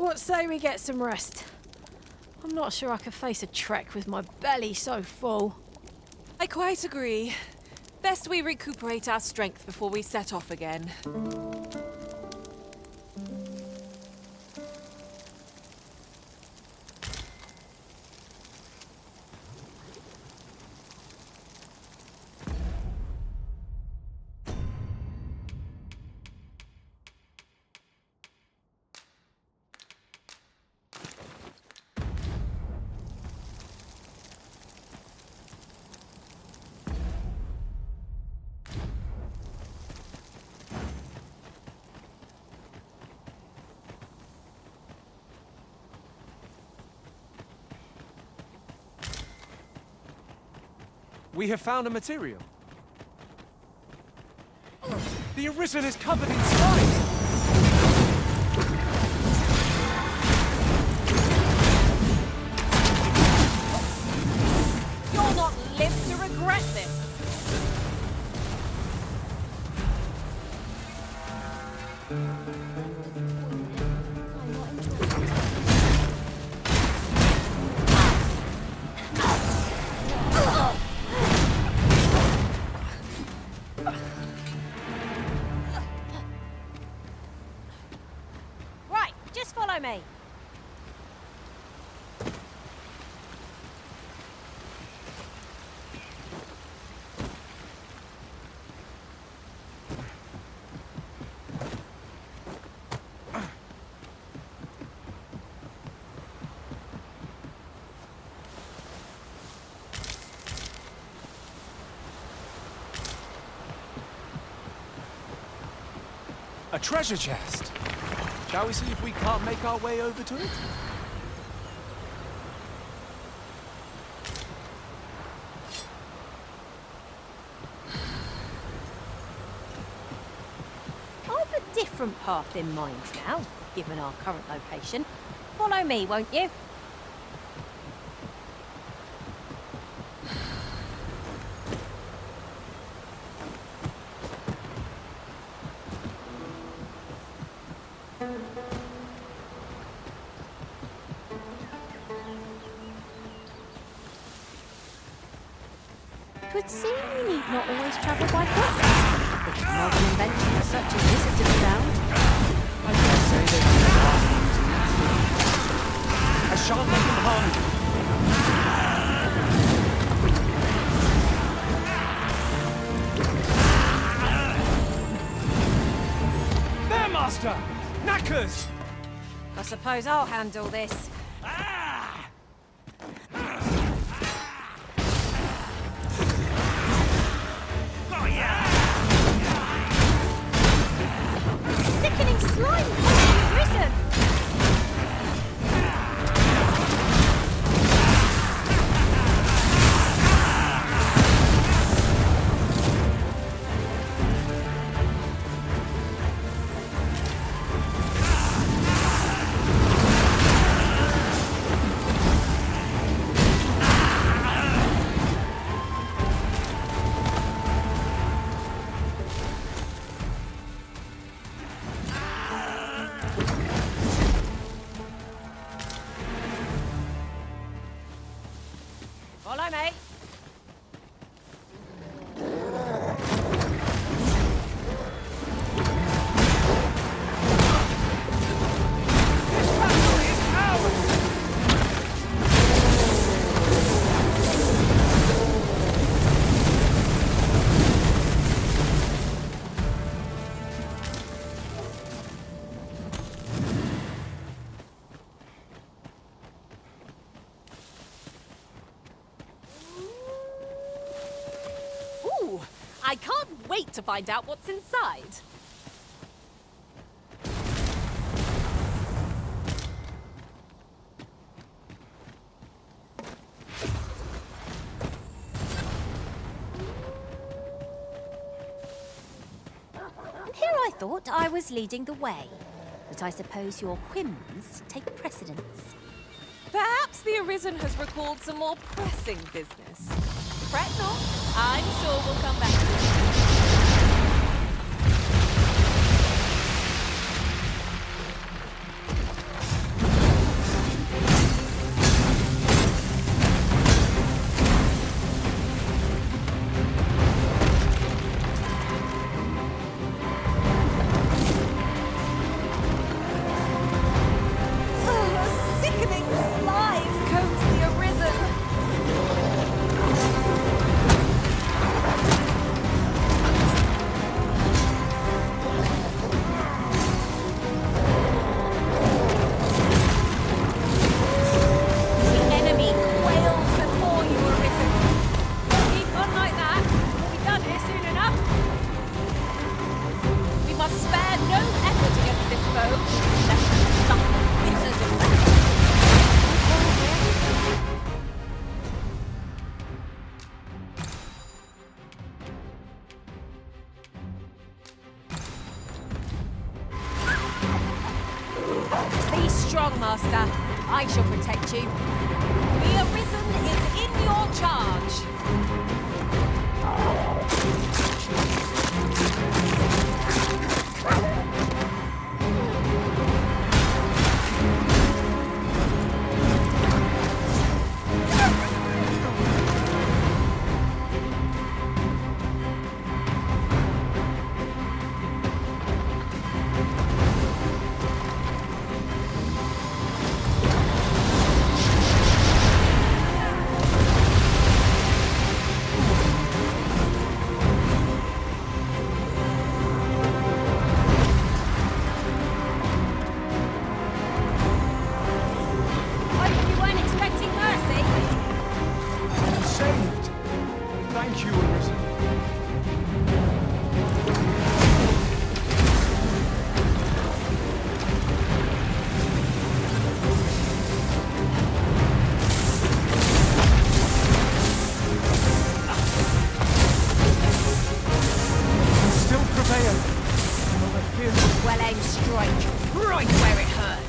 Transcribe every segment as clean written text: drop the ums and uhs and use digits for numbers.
What say we get some rest? I'm not sure I could face a trek with my belly so full. I quite agree. Best we recuperate our strength before we set off again. We have found a material. The Arisen is covered in slime! You'll not live to regret this! Right, just follow me. A treasure chest! Shall we see if we can't make our way over to it? I've a different path in mind now, given our current location. Follow me, won't you? Twould seem we need not always travel by foot. If modern inventions such as this are to be found. I dare say they can I shan't let them harm you. There, Master! Knackers! I suppose I'll handle this. Sickening slime has risen. Follow me. Ooh, I can't wait to find out what's inside. And here I thought I was leading the way. But I suppose your whims take precedence. Perhaps the Arisen has recalled some more pressing business. Fret not, I'm sure we'll come back to it. less than some wizard of Be strong, Master. I shall protect you. The Arisen is in your charge. Hope you weren't expecting mercy. Saved! Thank you, Arisen. Still prevail. Though I fear Well-aimed strike. Right where it hurts.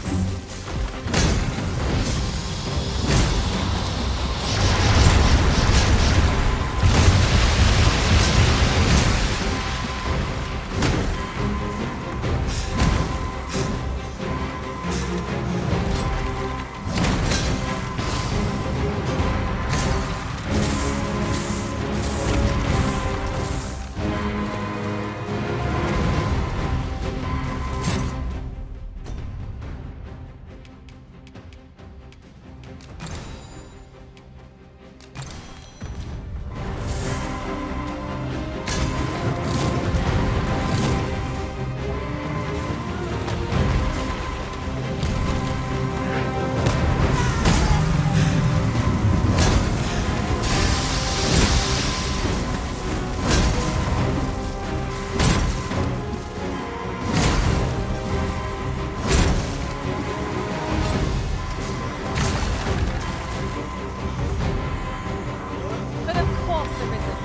But of course, Arisen,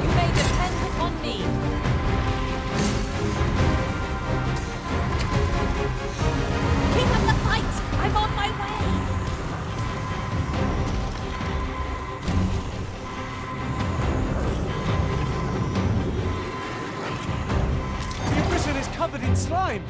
you may depend upon me. Keep up the fight. I'm on my way. the Arisen is covered in slime.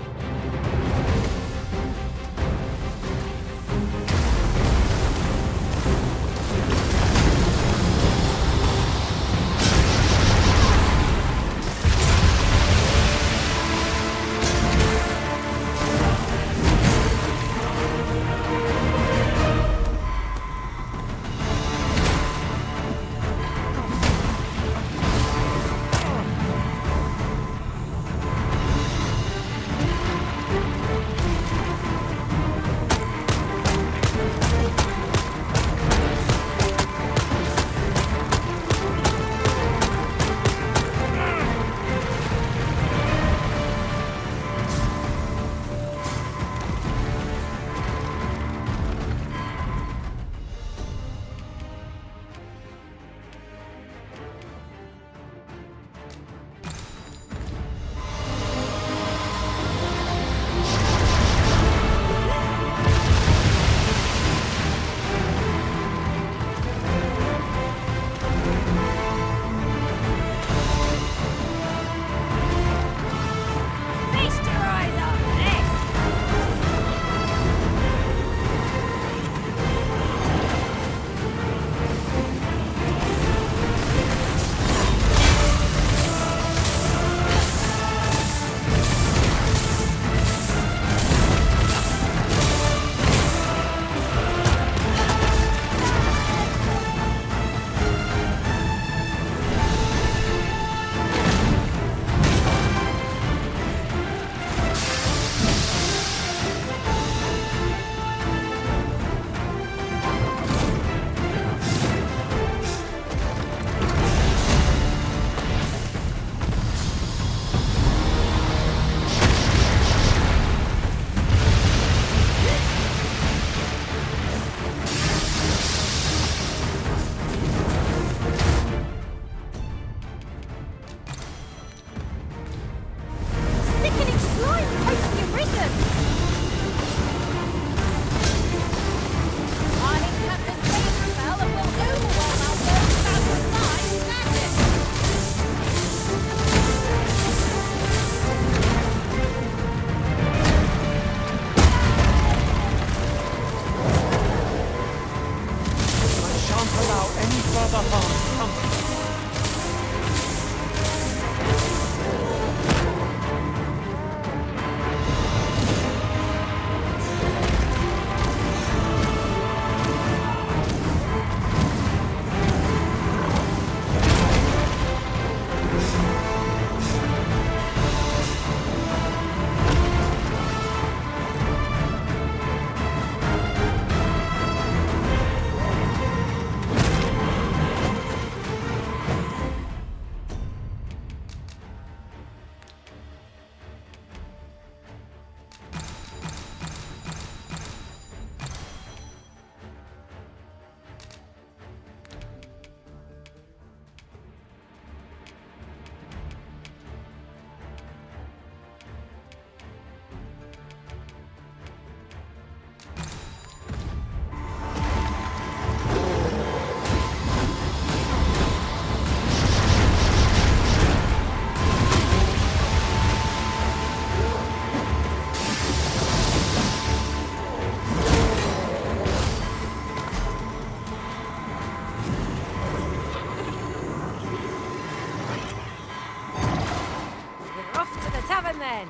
And then,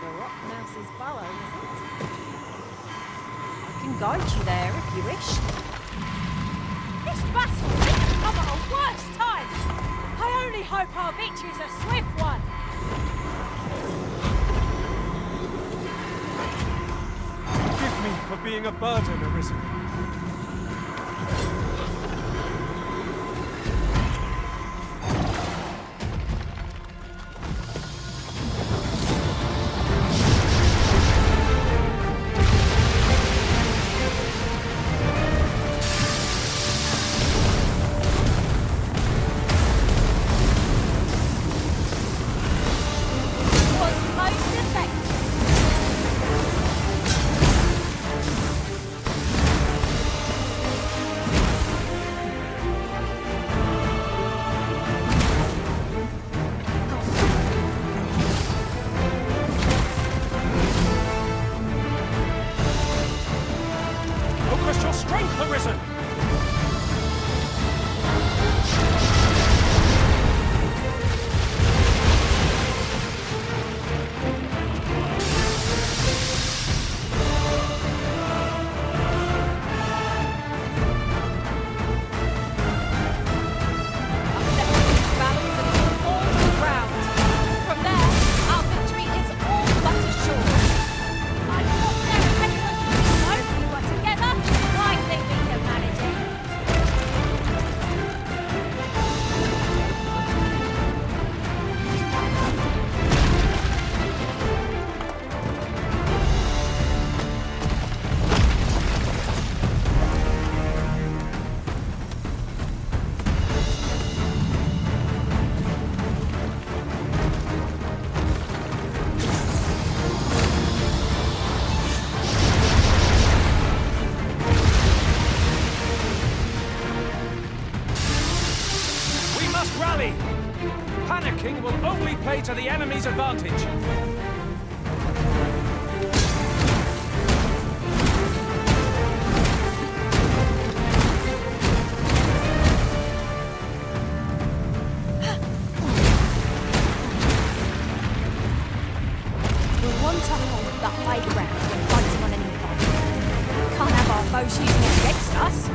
the Rock Mouse's burrow, is it? I can guide you there if you wish. This battle couldn't come at a worse time! I only hope our victory's a swift one! Forgive me for being a burden, Arisen. Panicking will only play to the enemy's advantage. We'll want to hold the high ground when fighting on enemy front. Can't have our foes using it against us.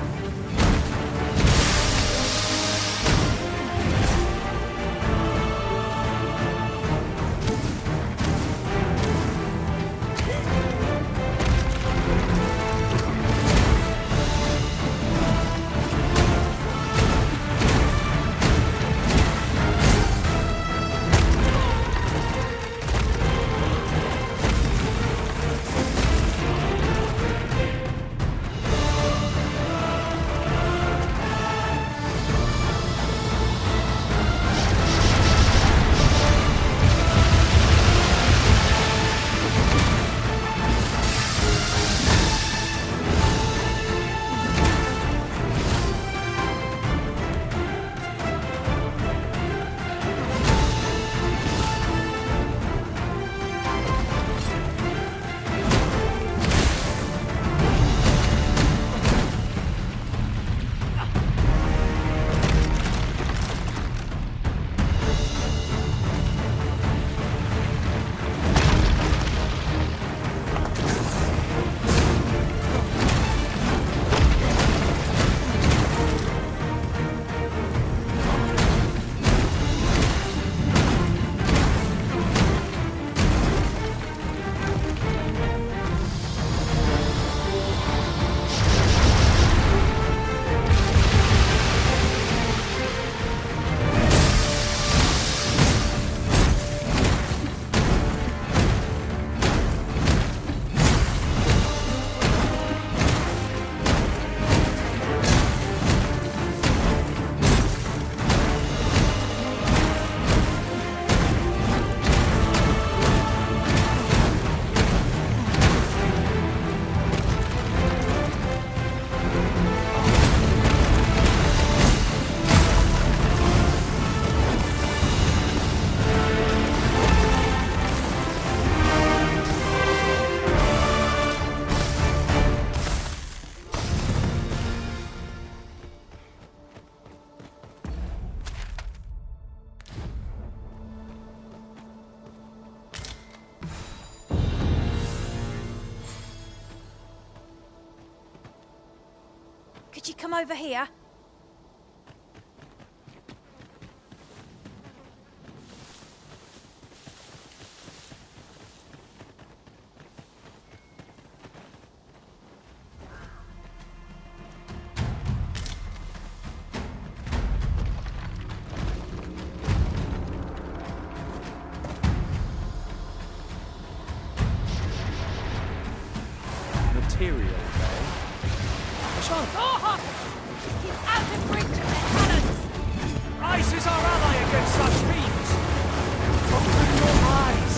come over here? Material, eh? Gorhok! He's out of reach of their cannons! Ice is our ally against such fiends! Open your eyes!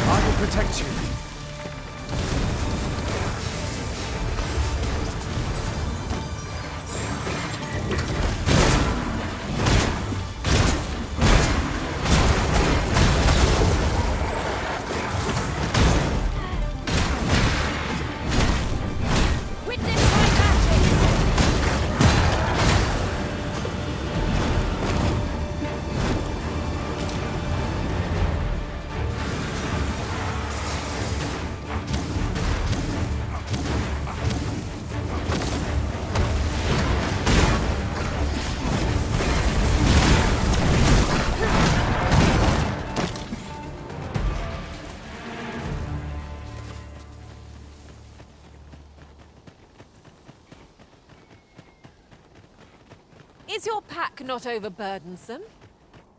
I will protect you. Witness my magic! Is your pack not overburdensome?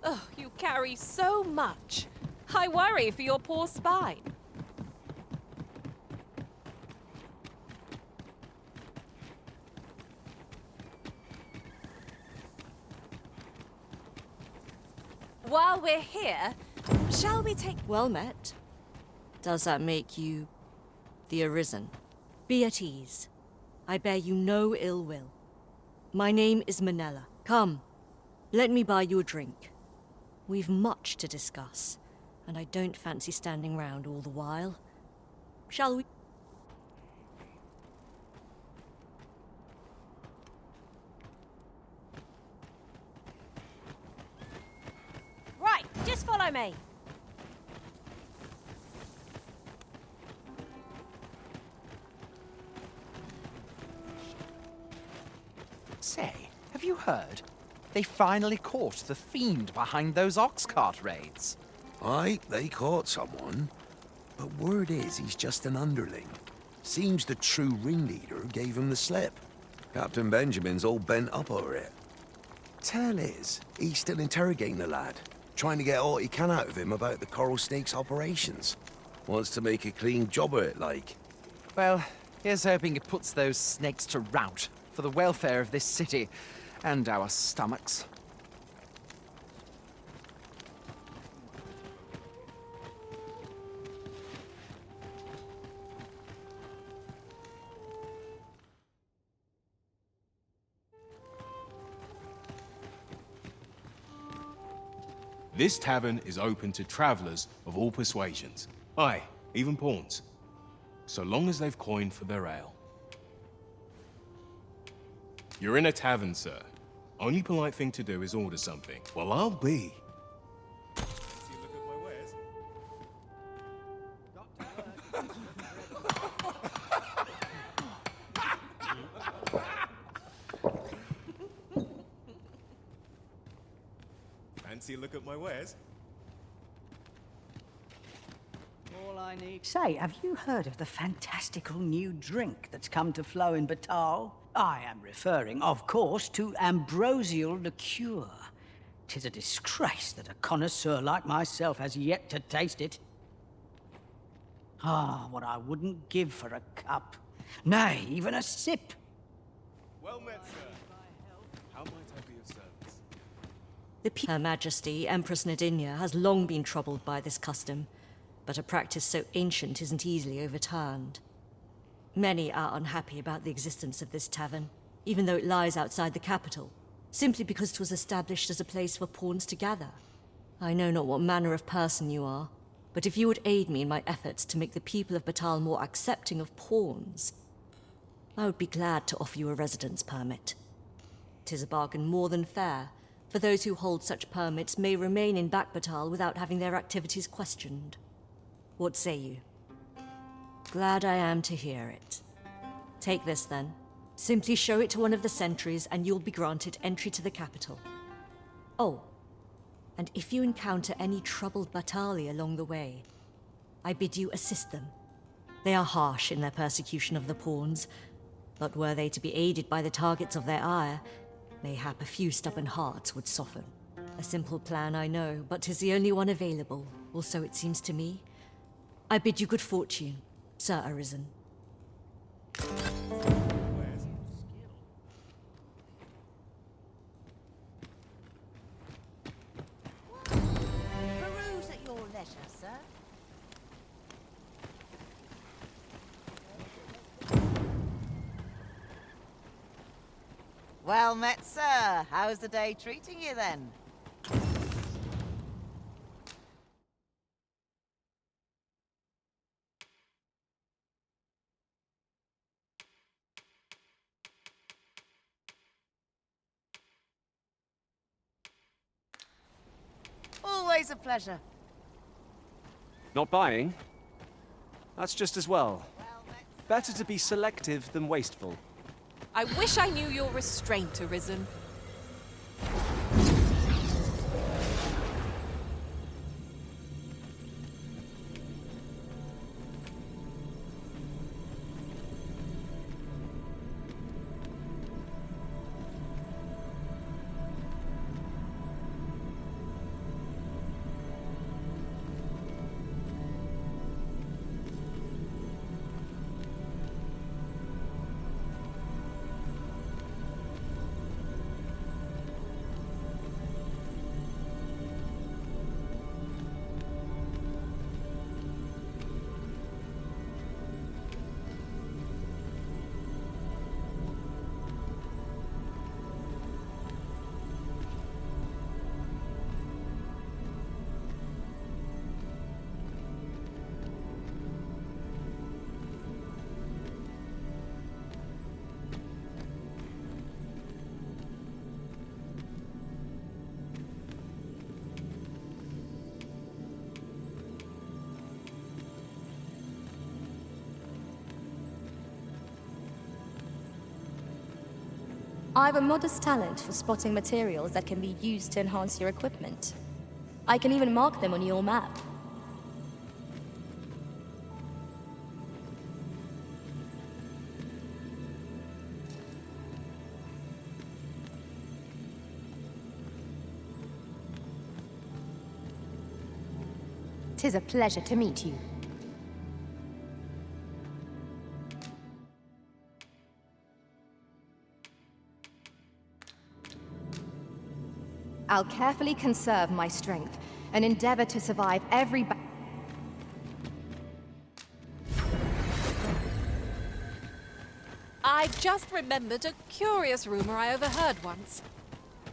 Oh, you carry so much. I worry for your poor spine. While we're here, shall we take... Well met. Does that make you the Arisen? Be at ease. I bear you no ill will. My name is Manella. Come, let me buy you a drink. We've much to discuss, and I don't fancy standing round all the while. Shall we? Right, just follow me. Say, have you heard? They finally caught the fiend behind those ox cart raids. Aye, they caught someone. But word is he's just an underling. Seems the true ringleader gave him the slip. Captain Benjamin's all bent up over it. Tell is, he's still interrogating the lad, trying to get all he can out of him about the Coral Snake's operations. Wants to make a clean job of it, like. Well, here's hoping it puts those snakes to rout for the welfare of this city and our stomachs. This tavern is open to travelers of all persuasions. Aye, even pawns. So long as they've coined for their ale. You're in a tavern, sir. Only polite thing to do is order something. Well, I'll be. Fancy a look at my wares? All I need... Say, have you heard of the fantastical new drink that's come to flow in Batal? I am referring, of course, to ambrosial liqueur. 'Tis a disgrace that a connoisseur like myself has yet to taste it. Ah, what I wouldn't give for a cup. Nay, even a sip. Well met, sir. How might I be of service? Her Majesty, Empress Nadinia, has long been troubled by this custom, but a practice so ancient isn't easily overturned. Many are unhappy about the existence of this tavern, even though it lies outside the capital, simply because it was established as a place for pawns to gather. I know not what manner of person you are, but if you would aid me in my efforts to make the people of Batal more accepting of pawns, I would be glad to offer you a residence permit. 'Tis a bargain more than fair, for those who hold such permits may remain in Batal without having their activities questioned. What say you? Glad I am to hear it. Take this then. Simply show it to one of the sentries and you'll be granted entry to the capital. Oh, and if you encounter any troubled Batali along the way, I bid you assist them. They are harsh in their persecution of the pawns, but were they to be aided by the targets of their ire, mayhap a few stubborn hearts would soften. A simple plan, I know, but 'tis the only one available, or so it seems to me. I bid you good fortune, Sir Arisen. Peruse at your leisure, sir. Well met, sir. How's the day treating you then? Always a pleasure. Not buying? That's just as well. Better to be selective than wasteful. I wish I knew your restraint, Arisen. I've a modest talent for spotting materials that can be used to enhance your equipment. I can even mark them on your map. "'Tis a pleasure to meet you." "I'll carefully conserve my strength and endeavor to survive every I've just remembered a curious rumor I overheard once.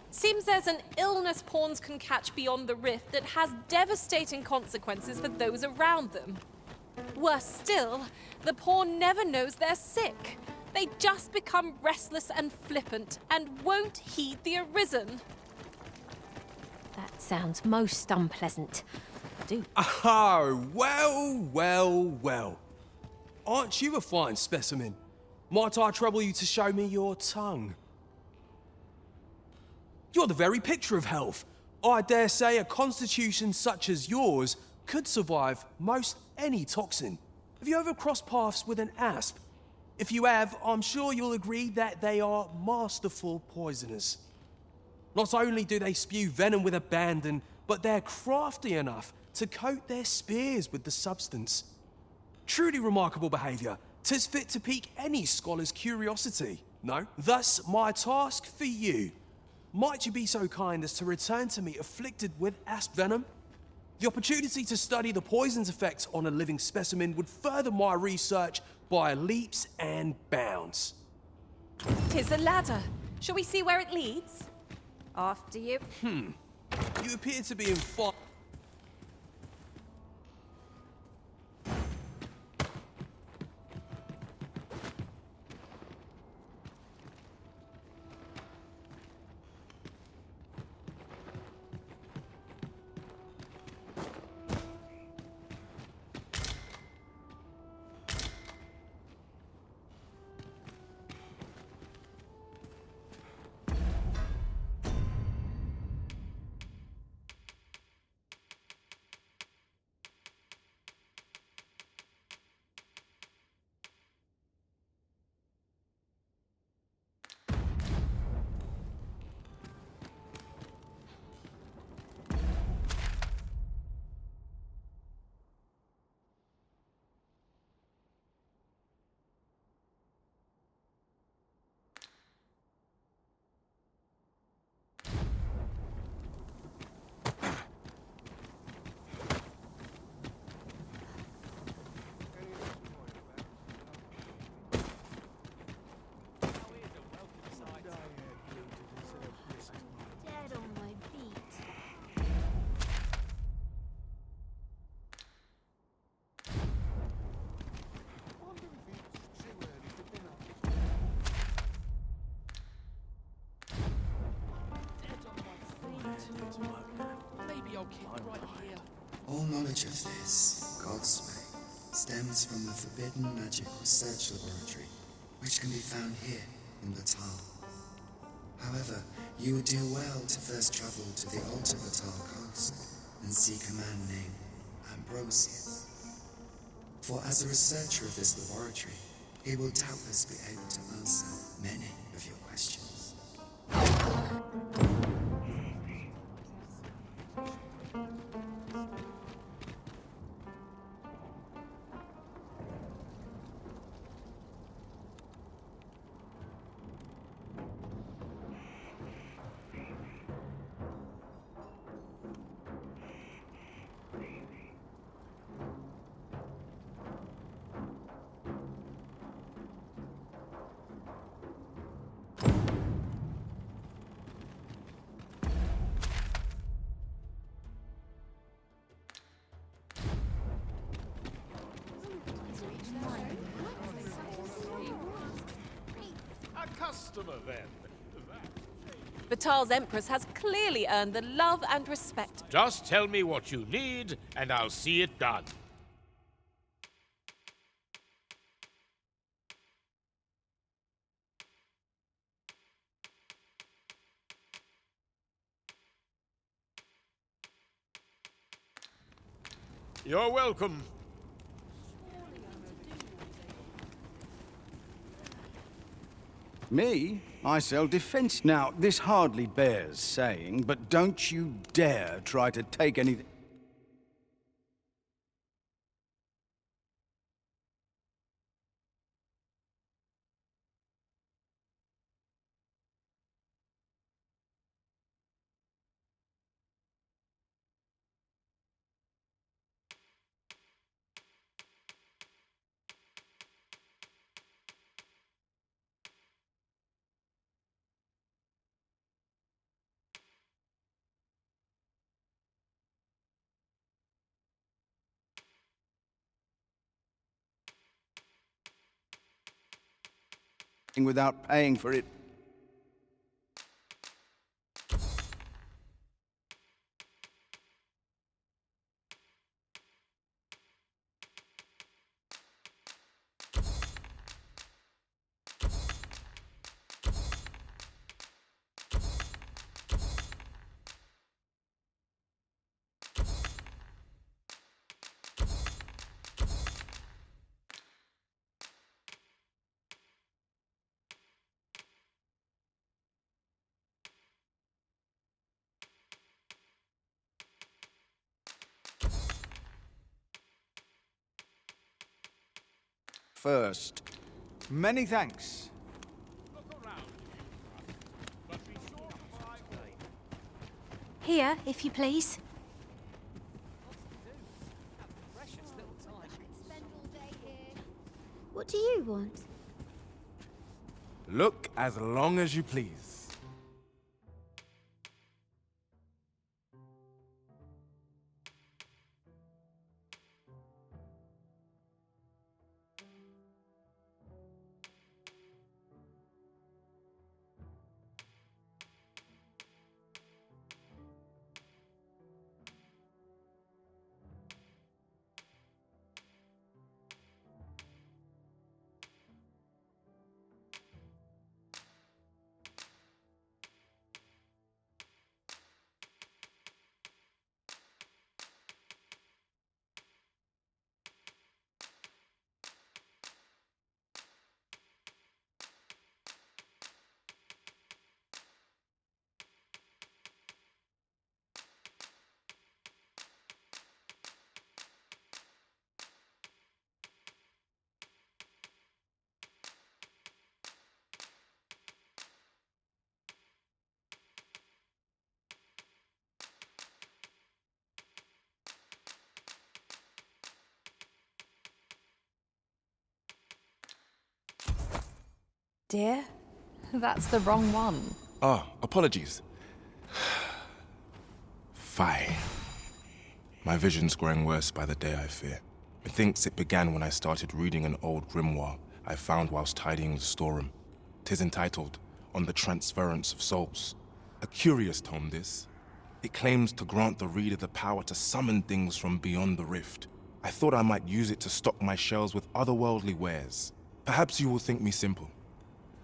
Seems there's an illness pawns can catch beyond the rift that has devastating consequences for those around them. Worse still, the pawn never knows they're sick. They just become restless and flippant and won't heed the Arisen. That sounds most unpleasant. Do Oh, well. Aren't you a fine specimen? Might I trouble you to show me your tongue? You're the very picture of health. I dare say a constitution such as yours could survive most any toxin. Have you ever crossed paths with an asp? If you have, I'm sure you'll agree that they are masterful poisoners. Not only do they spew venom with abandon, but they're crafty enough to coat their spears with the substance. Truly remarkable behaviour. 'Tis fit to pique any scholar's curiosity. No? Thus, my task for you. Might you be so kind as to return to me afflicted with asp venom? The opportunity to study the poison's effect on a living specimen would further my research by leaps and bounds. 'Tis a ladder. Shall we see where it leads? After you. You appear to be in far... Maybe I'll keep it right here. All knowledge of this, God's way, stems from the forbidden magic research laboratory, which can be found here in Batal. However, you would do well to first travel to the Alta Batal coast and seek a man named Ambrosius. For as a researcher of this laboratory, he will doubtless be able to answer many of your questions. Batal's Empress has clearly earned the love and respect. Just tell me what you need, and I'll see it done. You're welcome. Me? I sell defense. Now, this hardly bears saying, but don't you dare try to take anything. Without paying for it. First. Many thanks. Here, if you please. What do you want? Look as long as you please. Dear, that's the wrong one. Ah, apologies. Fie. My vision's growing worse by the day, I fear. Methinks it began when I started reading an old grimoire I found whilst tidying the storeroom. 'Tis entitled, On the Transference of Souls. A curious tome, this. It claims to grant the reader the power to summon things from beyond the rift. I thought I might use it to stock my shelves with otherworldly wares. Perhaps you will think me simple,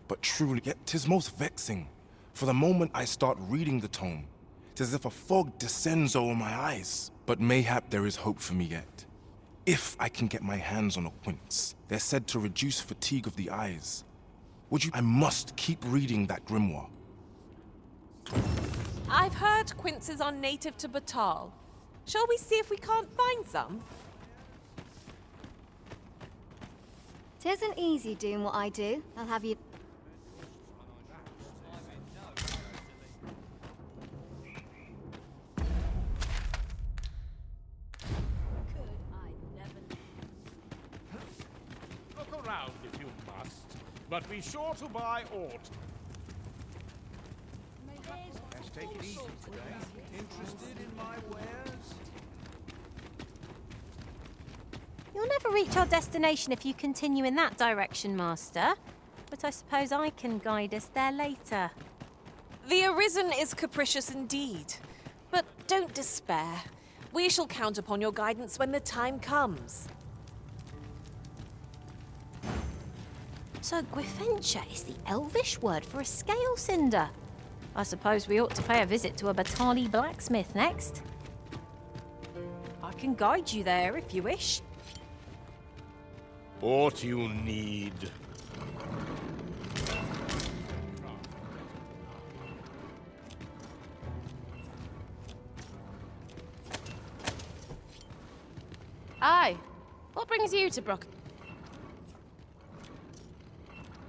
but truly, yet 'tis most vexing. For the moment I start reading the tome, 'tis as if a fog descends over my eyes. But mayhap there is hope for me yet. If I can get my hands on a quince, they're said to reduce fatigue of the eyes. Would you? I must keep reading that grimoire. I've heard quinces are native to Batal. Shall we see if we can't find some? Tisn't easy doing what I do. I'll have you... Look around if you must, but be sure to buy aught. Let's take it easy today. Interested in my wares? You'll never reach our destination if you continue in that direction, Master. But I suppose I can guide us there later. The Arisen is capricious indeed. But don't despair. We shall count upon your guidance when the time comes. So Gwyfentia is the Elvish word for a scale cinder. I suppose we ought to pay a visit to a Batali blacksmith next. I can guide you there if you wish. Aught you need. Aye. What brings you to Brock?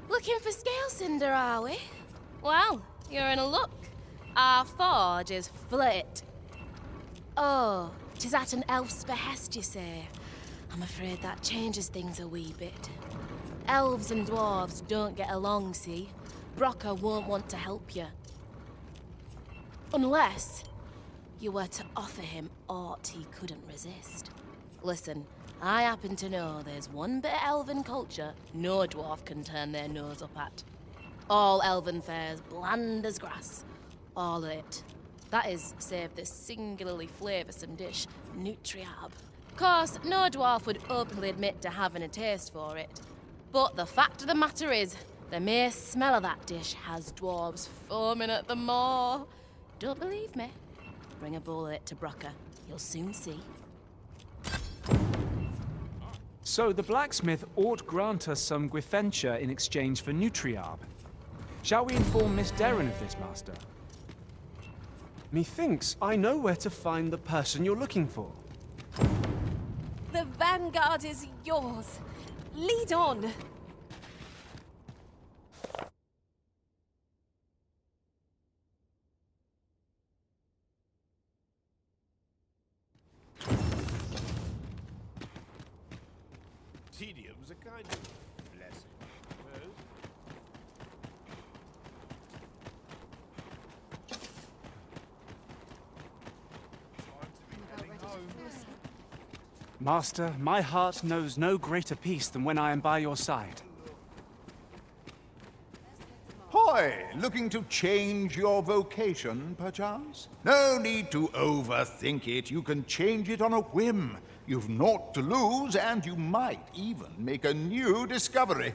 Looking for scale cinder, are we? Well, you're in a luck. Our forge is flit. Oh, 'tis at an elf's behest, you say. I'm afraid that changes things a wee bit. Elves and dwarves don't get along, see? Brocker won't want to help you. Unless you were to offer him aught he couldn't resist. Listen, I happen to know there's one bit of elven culture no dwarf can turn their nose up at. All elven fare's bland as grass. All of it. That is, save this singularly flavoursome dish, Nutriab. Course, no dwarf would openly admit to having a taste for it. But the fact of the matter is, the mere smell of that dish has dwarves foaming at the maw. Don't believe me? Bring a bowl of it to Brocker. You'll soon see. So the blacksmith ought grant us some Gwyfentia in exchange for Nutriab. Shall we inform Miss Derrin of this, Master? Methinks I know where to find the person you're looking for. The vanguard is yours. Lead on. Tedium's a kind of blessing, I suppose. Master, my heart knows no greater peace than when I am by your side. Hoy, looking to change your vocation, perchance? No need to overthink it. You can change it on a whim. You've naught to lose, and you might even make a new discovery.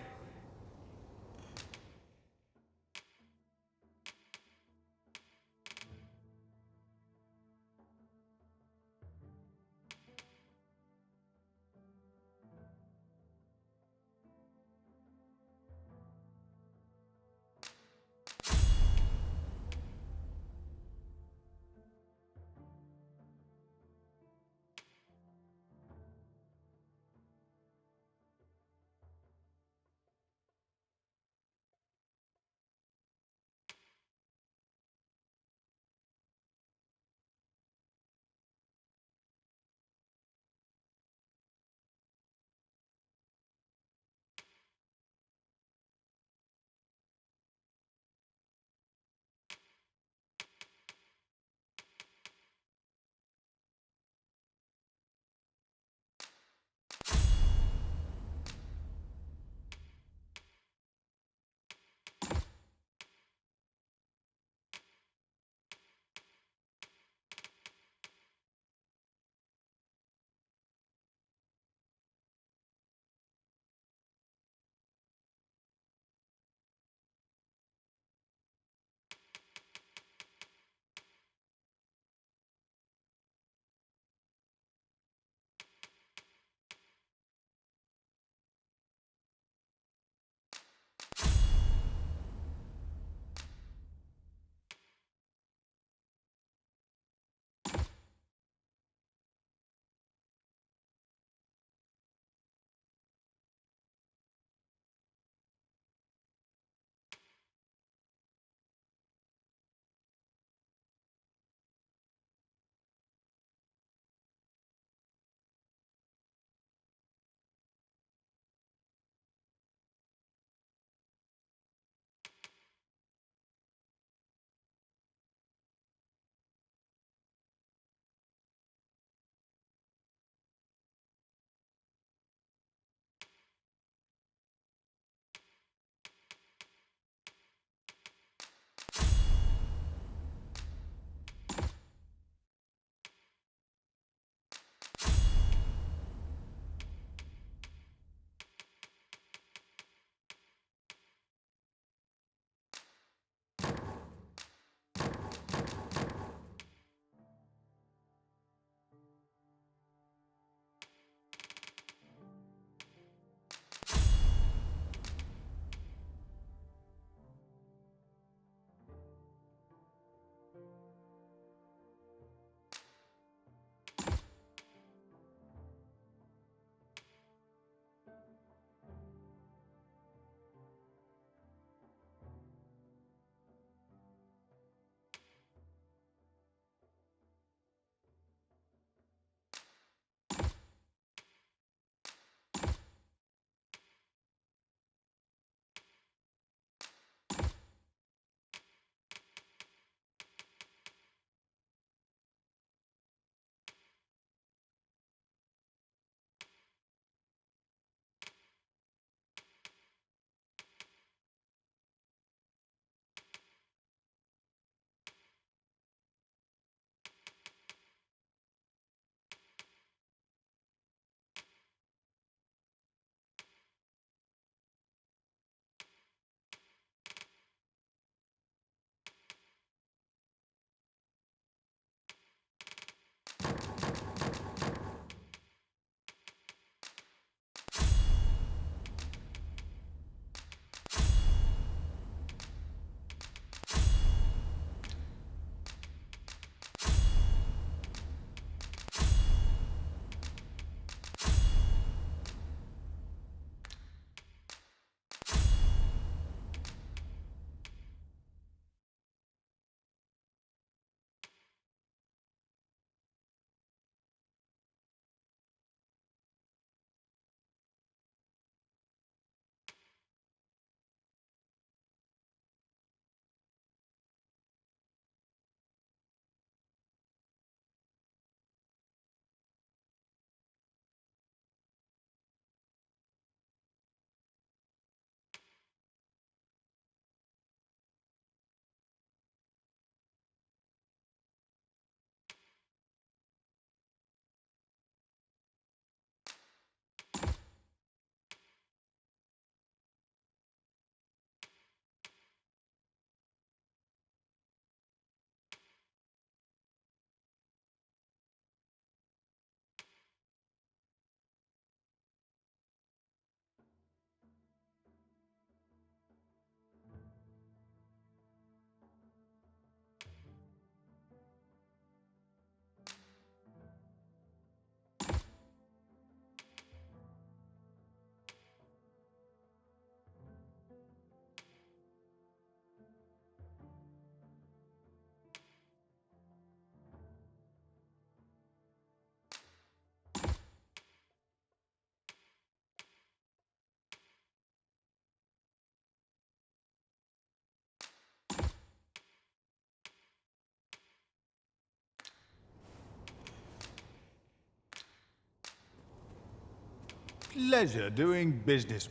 Pleasure doing business.